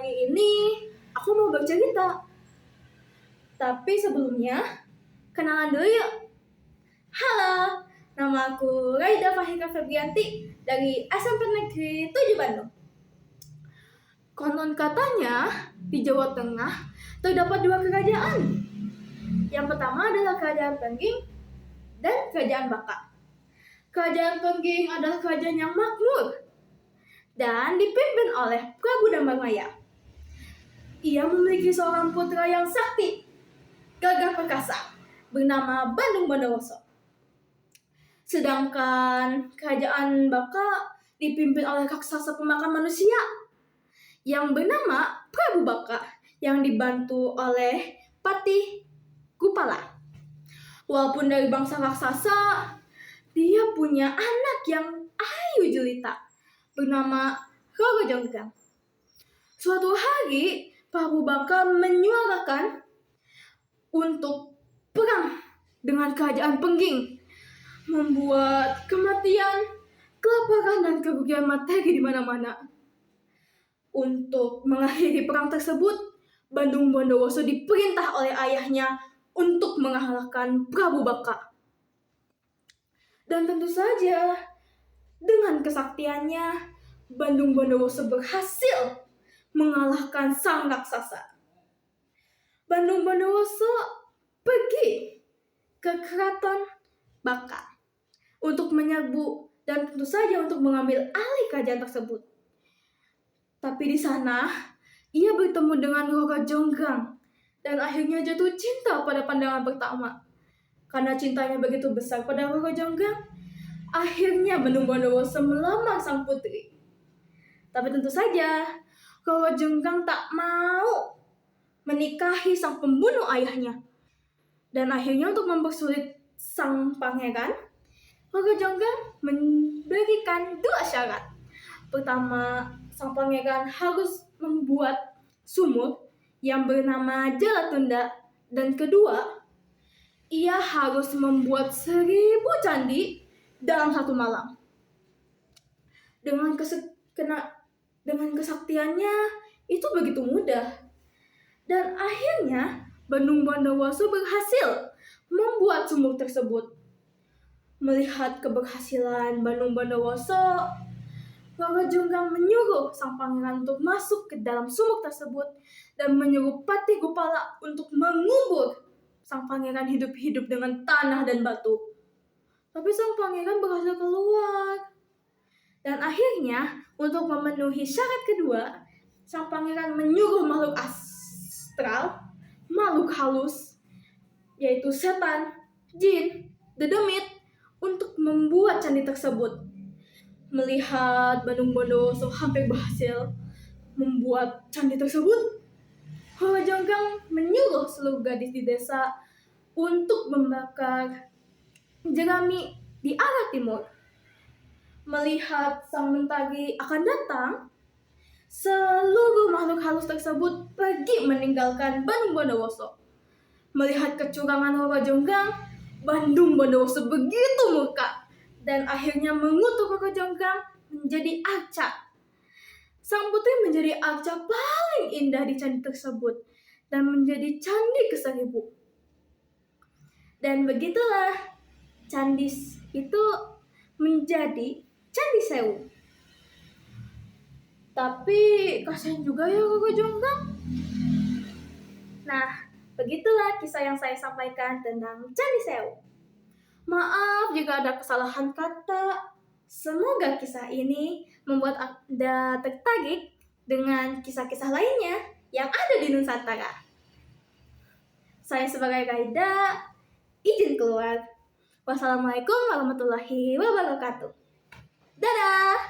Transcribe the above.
kali ini aku mau bercerita. Tapi sebelumnya, kenalan dulu yuk. Halo, nama aku Raida Fahika Febrianti dari SMP Negeri 7 Bandung. Konon katanya, di Jawa Tengah terdapat 2 kerajaan. Yang pertama adalah Kerajaan Pengging dan Kerajaan Baka. Kerajaan Pengging adalah kerajaan yang makmur dan dipimpin oleh Prabu Dambangmaya. Ia memiliki seorang putra yang sakti, gagah perkasa, bernama Bandung Bondowoso. Sedangkan Kerajaan Baka dipimpin oleh raksasa pemakan manusia yang bernama Prabu Baka yang dibantu oleh Patih Gupala. Walaupun dari bangsa raksasa, dia punya anak yang ayu jelita bernama Roro Jonggrang. Suatu hari, Prabu Baka menyuarakan untuk perang dengan Kerajaan Pengging, membuat kematian, kelaparan, dan kerugian materi di mana-mana. Untuk mengakhiri perang tersebut, Bandung Bondowoso diperintah oleh ayahnya untuk mengalahkan Prabu Baka. Dan tentu saja, dengan kesaktiannya, Bandung Bondowoso berhasil mengalahkan sang raksasa. Bandung Bondowoso pergi ke Keraton Baka untuk menyerbu dan tentu saja untuk mengambil alih kerajaan tersebut. Tapi di sana, ia bertemu dengan Roro Jonggrang dan akhirnya jatuh cinta pada pandangan pertama. Karena cintanya begitu besar pada Roro Jonggrang, akhirnya Bandung Bondowoso melamar sang putri. Tapi tentu saja, Roro Jonggrang tak mau menikahi sang pembunuh ayahnya. Dan akhirnya untuk mempersulit sang pangeran, Roro Jonggrang memberikan 2 syarat. Pertama, sang pangeran harus membuat sumur yang bernama Jalatunda. Dan kedua, ia harus membuat 1000 candi dalam 1 malam. Dengan kesaktiannya, itu begitu mudah. Dan akhirnya, Bandung Bondowoso berhasil membuat sumur tersebut. Melihat keberhasilan Bandung Bondowoso, Roro Jonggrang menyuruh sang pangeran untuk masuk ke dalam sumur tersebut dan menyuruh Patih Gupala untuk mengubur sang pangeran hidup-hidup dengan tanah dan batu. Tapi sang pangeran berhasil keluar. Dan akhirnya, untuk memenuhi syarat kedua, sang pangeran menyuruh makhluk astral, makhluk halus, yaitu setan, jin, dedemit, untuk membuat candi tersebut. Melihat Bandung Bondowoso hampir berhasil membuat candi tersebut, Roro Jonggrang menyuruh seluruh gadis di desa untuk membakar jerami di arah timur. Melihat sang mentari akan datang, seluruh makhluk halus tersebut pergi meninggalkan Bandung Bondowoso. Melihat kecurangan Roro Jonggrang, Bandung Bondowoso begitu murka dan akhirnya mengutuk Roro Jonggrang menjadi arca. Sang putri menjadi arca paling indah di candi tersebut dan menjadi candi ke-1000. Dan begitulah candi itu menjadi Candi Sewu. Tapi kasihan juga ya Roro Jonggrang. Nah, begitulah kisah yang saya sampaikan tentang Candi Sewu. Maaf jika ada kesalahan kata. Semoga kisah ini membuat Anda tertarik dengan kisah-kisah lainnya yang ada di Nusantara. Saya sebagai Raida, izin keluar. Wassalamualaikum warahmatullahi wabarakatuh. Dadah!